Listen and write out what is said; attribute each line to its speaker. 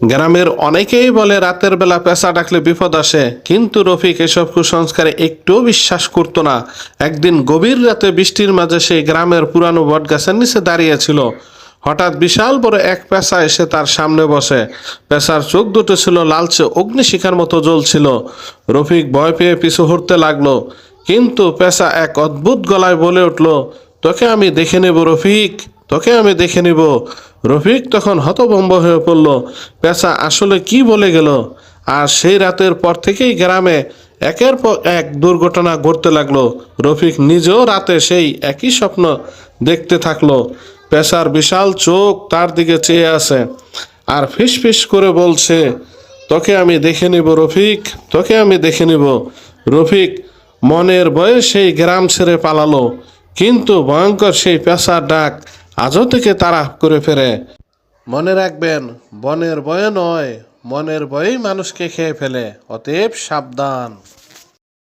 Speaker 1: গ্রামের অনেকেই বলে রাতের বেলা পেঁচা ডাকলে বিপদ আসে, কিন্তু রফিক এসব কুসংস্কারে একটুও বিশ্বাস করতো না। একদিন গভীর রাতে বৃষ্টির মাঝে সেই গ্রামের পুরানো বটগাছের নিচে দাঁড়িয়েছিল। হঠাৎ বিশাল বড় এক পেঁচা এসে তার সামনে বসে। পেঁচার চোখ দুটো ছিল লালচে অগ্নিশিখার মতো জ্বলছিল। রফিক ভয় পেয়ে পিছু হটতে লাগলো, কিন্তু পেঁচা এক অদ্ভুত গলায় বলে উঠল, তোকে আমি দেখে নেব রফিক, তোকে আমি দেখে নিব। রফিক তখন হতভম্ব হয়ে পড়ল, পেঁচা আসলে কি বলে গেল। আর সেই রাতের পর থেকেই গ্রামে একের পর এক দুর্ঘটনা ঘটতে লাগলো। রফিক নিজেও রাতে সেই একই স্বপ্ন দেখতে থাকলো। পেঁচার বিশাল চোখ তার দিকে চেয়ে আছে আর ফিসফিস করে বলছে, তোকে আমি দেখে নিব রফিক, তোকে আমি দেখে নিব। রফিক মনের ভয়ে সেই গ্রাম ছেড়ে পালালো, কিন্তু ভয়ঙ্কর সেই পেঁচার ডাক আজও থেকে তাড়া করে ফেরে। মনে রাখবেন, বনের ভয়ে নয়, মনের ভয়েই মানুষকে খেয়ে ফেলে। অতএব সাবধান।